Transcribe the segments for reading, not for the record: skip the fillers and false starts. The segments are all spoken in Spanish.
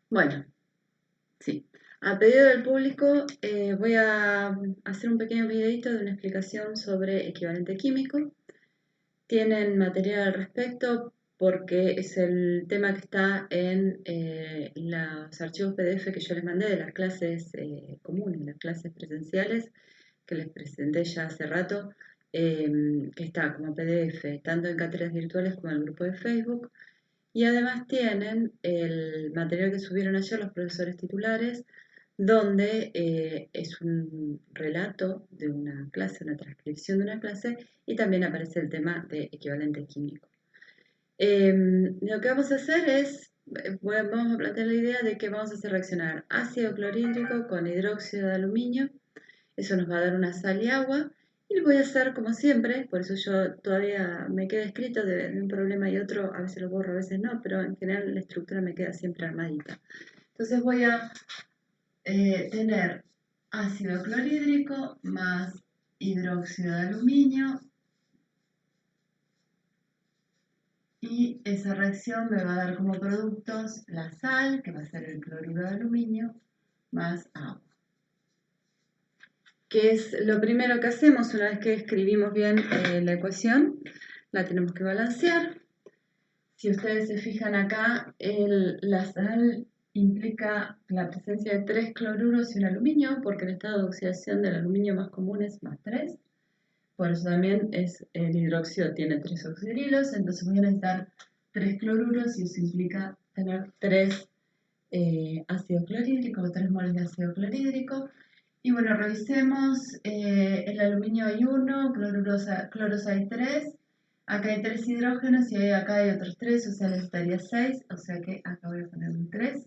Bueno, sí. A pedido del público, voy a hacer un pequeño videito de una explicación sobre equivalente químico. Tienen material al respecto porque es el tema que está en los archivos PDF que yo les mandé de las clases comunes, las clases presenciales que les presenté ya hace rato, que está como PDF tanto en cátedras virtuales como en el grupo de Facebook. Y además tienen el material que subieron ayer los profesores titulares, donde es un relato de una clase, una transcripción de una clase, y también aparece el tema de equivalente químico. Lo que vamos a hacer es, vamos a plantear la idea de que vamos a hacer reaccionar ácido clorhídrico con hidróxido de aluminio. Eso nos va a dar una sal y agua. Y lo voy a hacer como siempre, por eso yo todavía me queda escrito de un problema y otro, a veces lo borro, a veces no, pero en general la estructura me queda siempre armadita. Entonces voy a tener ácido clorhídrico más hidróxido de aluminio y esa reacción me va a dar como productos la sal, que va a ser el cloruro de aluminio, más agua. ¿Qué es lo primero que hacemos una vez que escribimos bien la ecuación? La tenemos que balancear. Si ustedes se fijan acá, la sal implica la presencia de 3 cloruros y un aluminio, porque el estado de oxidación del aluminio más común es más 3. Por eso también el hidróxido tiene 3 oxidrilos, entonces voy a necesitar 3 cloruros y eso implica tener 3 ácido clorhídrico o 3 moles de ácido clorhídrico. Y bueno, revisemos, el aluminio hay 1, cloros hay 3, acá hay 3 hidrógenos y acá hay otros 3, o sea necesitaría 6, o sea que acá voy a poner un 3.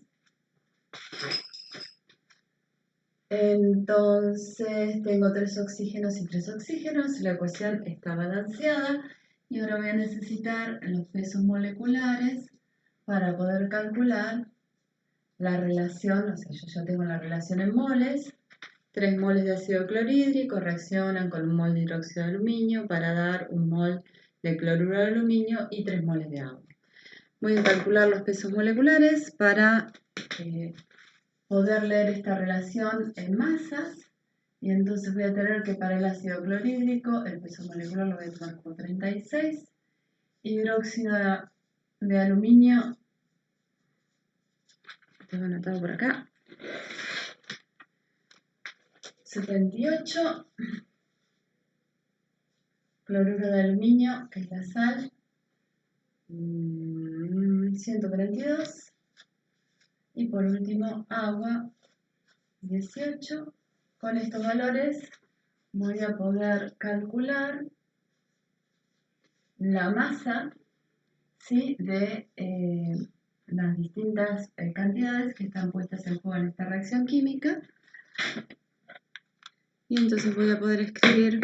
Entonces tengo 3 oxígenos y 3 oxígenos, la ecuación está balanceada y ahora voy a necesitar los pesos moleculares para poder calcular la relación, o sea, yo ya tengo la relación en moles. 3 moles de ácido clorhídrico reaccionan con un mol de hidróxido de aluminio para dar un mol de cloruro de aluminio y 3 moles de agua. Voy a calcular los pesos moleculares para poder leer esta relación en masas. Y entonces voy a tener que para el ácido clorhídrico el peso molecular lo voy a tomar como 36. Hidróxido de aluminio, tengo anotado por acá, 78. Cloruro de aluminio, que es la sal, 142. Y por último, agua, 18. Con estos valores voy a poder calcular la masa, ¿sí?, de las distintas cantidades que están puestas en juego en esta reacción química. Y entonces voy a poder escribir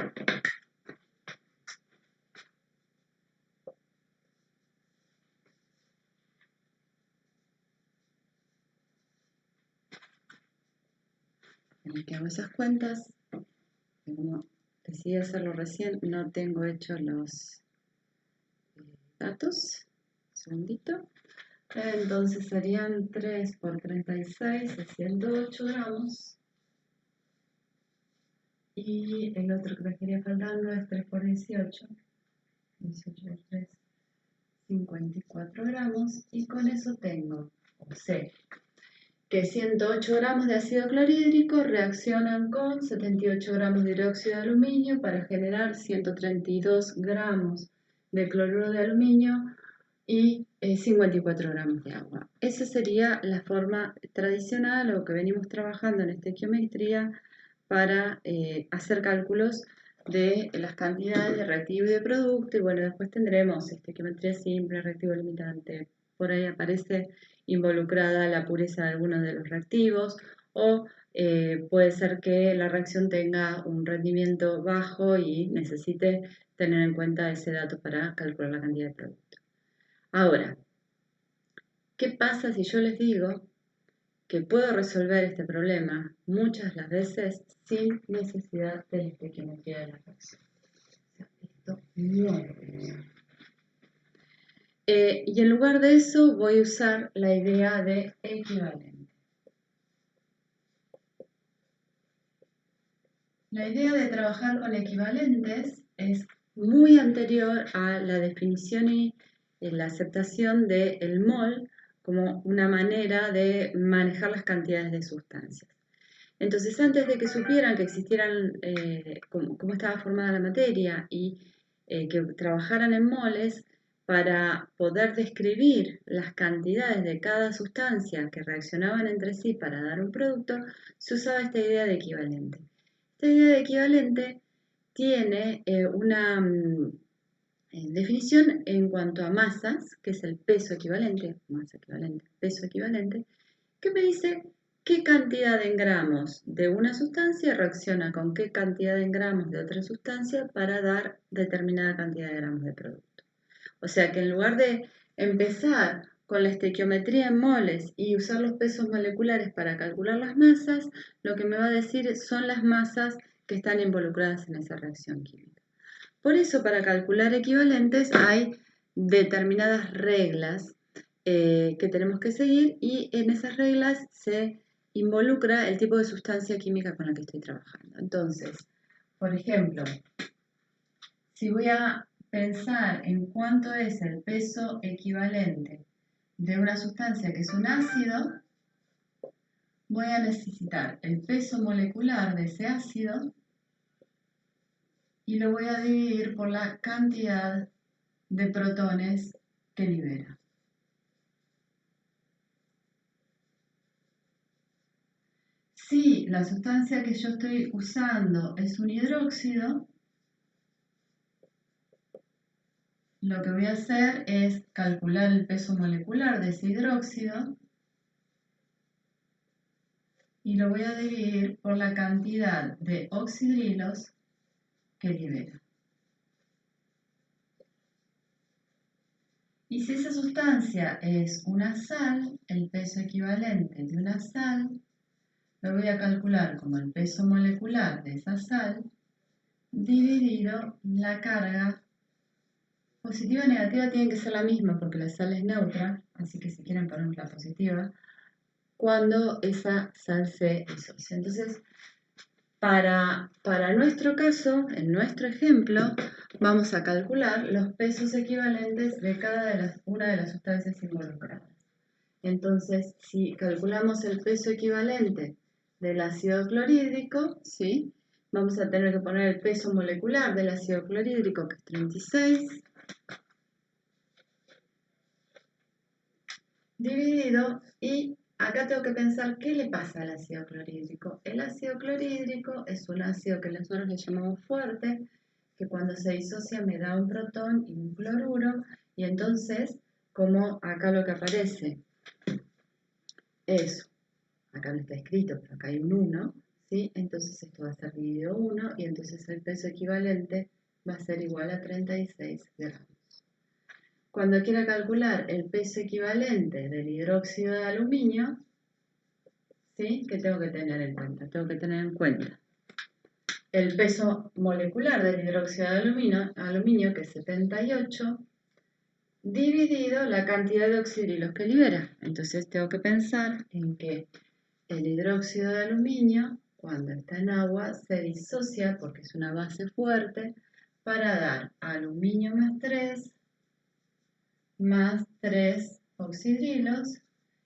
en el que hago esas cuentas. Como decidí hacerlo recién, no tengo hechos los datos. Un segundito. Entonces serían 3 por 36, 108 gramos. Y el otro que me estaría faltando es 3 por 18. 18 por 3, 54 gramos. Y con eso tengo, o sé, que 108 gramos de ácido clorhídrico reaccionan con 78 gramos de hidróxido de aluminio para generar 132 gramos de cloruro de aluminio y 54 gramos de agua. Esa sería la forma tradicional o que venimos trabajando en estequiometría para hacer cálculos de las cantidades de reactivo y de producto. Y bueno, después tendremos estequiometría simple, reactivo limitante. Por ahí aparece involucrada la pureza de algunos de los reactivos o puede ser que la reacción tenga un rendimiento bajo y necesite tener en cuenta ese dato para calcular la cantidad de producto. Ahora, ¿qué pasa si yo les digo que puedo resolver este problema muchas de las veces sin necesidad de la estequiometría de la reacción? O sea, esto no lo puedo usar. Y en lugar de eso voy a usar la idea de equivalente. La idea de trabajar con equivalentes es muy anterior a la definición y la aceptación del mol como una manera de manejar las cantidades de sustancias. Entonces, antes de que supieran que existieran, cómo estaba formada la materia y que trabajaran en moles, para poder describir las cantidades de cada sustancia que reaccionaban entre sí para dar un producto, se usaba esta idea de equivalente. Esta idea de equivalente tiene una definición en cuanto a masas, que es el peso equivalente, masa equivalente, peso equivalente, que me dice qué cantidad en gramos de una sustancia reacciona con qué cantidad en gramos de otra sustancia para dar determinada cantidad de gramos de producto. O sea que en lugar de empezar con la estequiometría en moles y usar los pesos moleculares para calcular las masas, lo que me va a decir son las masas que están involucradas en esa reacción química. Por eso, para calcular equivalentes hay determinadas reglas que tenemos que seguir y en esas reglas se involucra el tipo de sustancia química con la que estoy trabajando. Entonces, por ejemplo, si voy a pensar en cuánto es el peso equivalente de una sustancia que es un ácido, voy a necesitar el peso molecular de ese ácido y lo voy a dividir por la cantidad de protones que libera. Si la sustancia que yo estoy usando es un hidróxido, lo que voy a hacer es calcular el peso molecular de ese hidróxido y lo voy a dividir por la cantidad de oxidrilos que libera. Y si esa sustancia es una sal, el peso equivalente de una sal lo voy a calcular como el peso molecular de esa sal dividido la carga positiva y negativa tienen que ser la misma porque la sal es neutra, así que si quieren poner la positiva, cuando esa sal se disocia. Entonces, para nuestro caso, en nuestro ejemplo, vamos a calcular los pesos equivalentes de una de las sustancias involucradas. Entonces, si calculamos el peso equivalente del ácido clorhídrico, ¿sí? Vamos a tener que poner el peso molecular del ácido clorhídrico, que es 36, dividido, y acá tengo que pensar qué le pasa al ácido clorhídrico. El ácido clorhídrico es un ácido que nosotros le llamamos fuerte, que cuando se disocia me da un protón y un cloruro, y entonces, como acá lo que aparece es, acá no está escrito, pero acá hay un 1, ¿sí? Entonces esto va a ser dividido 1, y entonces el peso equivalente va a ser igual a 36 gramos. Cuando quiera calcular el peso equivalente del hidróxido de aluminio, ¿sí? ¿Qué tengo que tener en cuenta? Tengo que tener en cuenta el peso molecular del hidróxido de aluminio, que es 78, dividido la cantidad de oxidrilos que libera. Entonces tengo que pensar en que el hidróxido de aluminio, cuando está en agua, se disocia porque es una base fuerte para dar aluminio más 3 oxidrilos,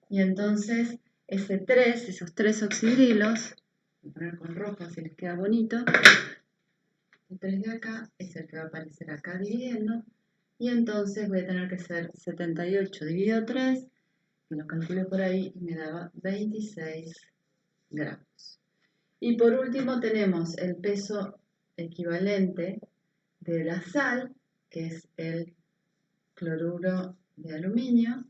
y entonces esos 3 oxidrilos, voy a poner con rojo así les queda bonito, el 3 de acá es el que va a aparecer acá dividiendo, y entonces voy a tener que hacer 78 dividido 3, que lo calculé por ahí y me daba 26 gramos. Y por último tenemos el peso equivalente de la sal, que es el cloruro de aluminio,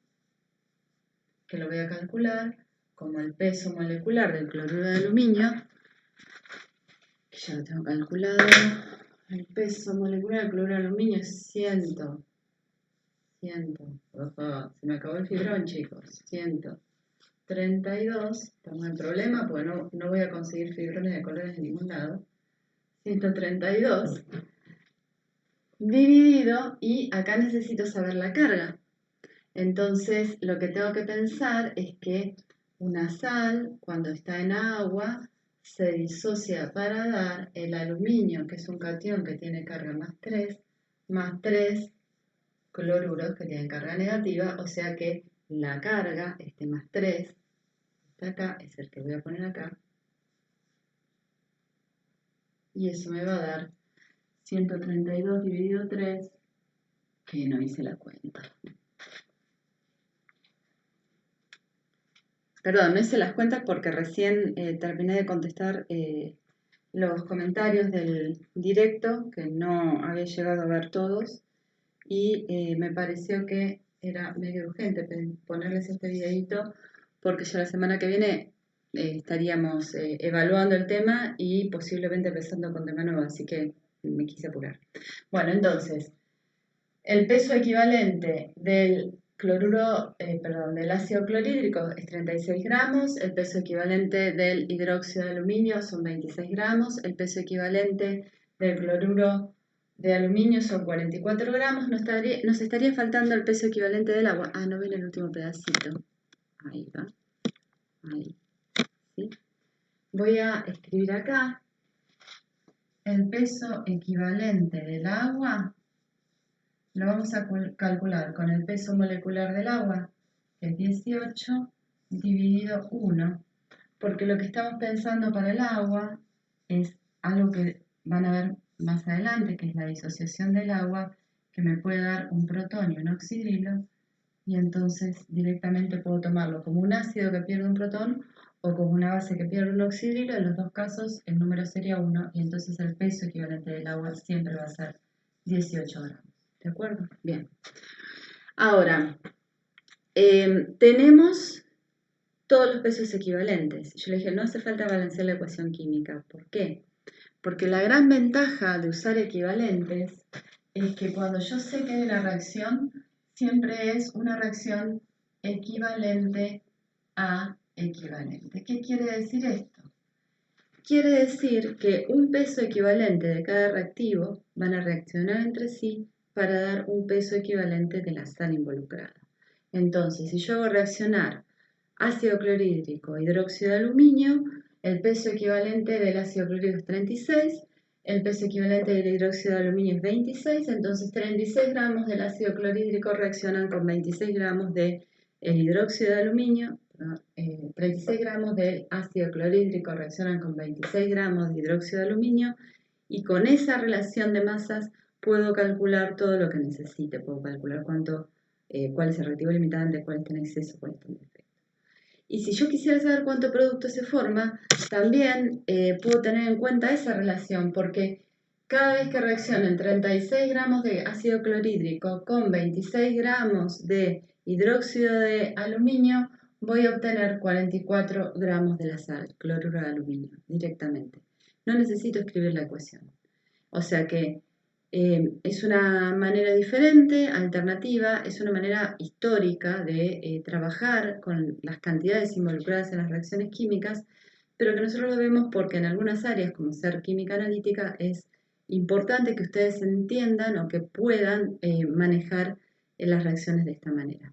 que lo voy a calcular como el peso molecular del cloruro de aluminio, que ya lo tengo calculado. El peso molecular del cloruro de aluminio es 100, se me acabó el fibrón, chicos, 132, estamos en problema porque no voy a conseguir fibrones de colores de ningún lado, 132 dividido, y acá necesito saber la carga. Entonces, lo que tengo que pensar es que una sal, cuando está en agua, se disocia para dar el aluminio, que es un catión que tiene carga más 3 cloruros que tienen carga negativa, o sea que la carga, este más 3, está acá, es el que voy a poner acá, y eso me va a dar 132 dividido 3, que no hice la cuenta. Perdón, no hice las cuentas porque recién terminé de contestar los comentarios del directo, que no había llegado a ver todos, y me pareció que era medio urgente ponerles este videito, porque ya la semana que viene estaríamos evaluando el tema y posiblemente empezando con tema nuevo, así que me quise apurar. Bueno, entonces, el peso equivalente del del ácido clorhídrico es 36 gramos, el peso equivalente del hidróxido de aluminio son 26 gramos, el peso equivalente del cloruro de aluminio son 44 gramos, nos estaría faltando el peso equivalente del agua. Ah, no viene el último pedacito. Ahí va. Ahí. ¿Sí? Voy a escribir acá el peso equivalente del agua. Lo vamos a calcular con el peso molecular del agua, que es 18, dividido 1, porque lo que estamos pensando para el agua es algo que van a ver más adelante, que es la disociación del agua, que me puede dar un protón y un oxidrilo, y entonces directamente puedo tomarlo como un ácido que pierde un protón o como una base que pierde un oxidrilo. En los dos casos el número sería 1 y entonces el peso equivalente del agua siempre va a ser 18 gramos. ¿De acuerdo? Bien. Ahora, tenemos todos los pesos equivalentes. Yo le dije, no hace falta balancear la ecuación química. ¿Por qué? Porque la gran ventaja de usar equivalentes es que cuando yo sé que hay una reacción, siempre es una reacción equivalente a equivalente. ¿Qué quiere decir esto? Quiere decir que un peso equivalente de cada reactivo van a reaccionar entre sí para dar un peso equivalente de la sal involucrada. Entonces, si yo hago reaccionar ácido clorhídrico, hidróxido de aluminio, el peso equivalente del ácido clorhídrico es 36, el peso equivalente del hidróxido de aluminio es 26, entonces 36 gramos del ácido clorhídrico reaccionan con 26 gramos del hidróxido de aluminio, 36 gramos del ácido clorhídrico reaccionan con 26 gramos de hidróxido de aluminio, y con esa relación de masas puedo calcular todo lo que necesite. Puedo calcular cuál es el reactivo limitante, cuál está en exceso, cuál está en defecto. Y si yo quisiera saber cuánto producto se forma, también puedo tener en cuenta esa relación, porque cada vez que reaccionen 36 gramos de ácido clorhídrico con 26 gramos de hidróxido de aluminio, voy a obtener 44 gramos de la sal, cloruro de aluminio, directamente. No necesito escribir la ecuación. O sea que es una manera diferente, alternativa, es una manera histórica de trabajar con las cantidades involucradas en las reacciones químicas, pero que nosotros lo vemos porque en algunas áreas, como ser química analítica, es importante que ustedes entiendan o que puedan manejar las reacciones de esta manera.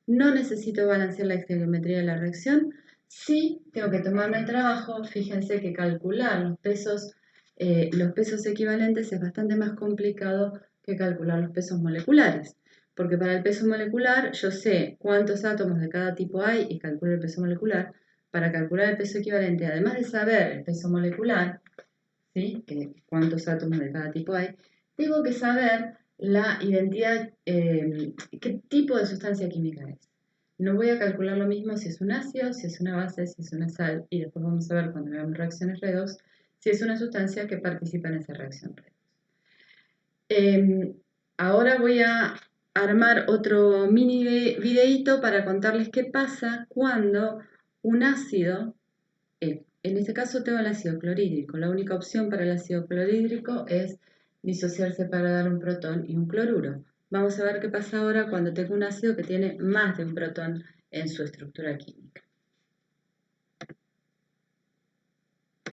No necesito balancear la estequiometría de la reacción, sí tengo que tomarme el trabajo. Fíjense que calcular los pesos equivalentes es bastante más complicado que calcular los pesos moleculares, porque para el peso molecular yo sé cuántos átomos de cada tipo hay y calculo el peso molecular. Para calcular el peso equivalente, además de saber el peso molecular, ¿sí? Cuántos átomos de cada tipo hay, tengo que saber la identidad, qué tipo de sustancia química es. No voy a calcular lo mismo si es un ácido, si es una base, si es una sal, y después vamos a ver cuando veamos reacciones redox si es una sustancia que participa en esa reacción redox. Ahora voy a armar otro mini videíto para contarles qué pasa cuando un ácido, en este caso tengo el ácido clorhídrico, la única opción para el ácido clorhídrico es disociarse para dar un protón y un cloruro. Vamos a ver qué pasa ahora cuando tengo un ácido que tiene más de un protón en su estructura química.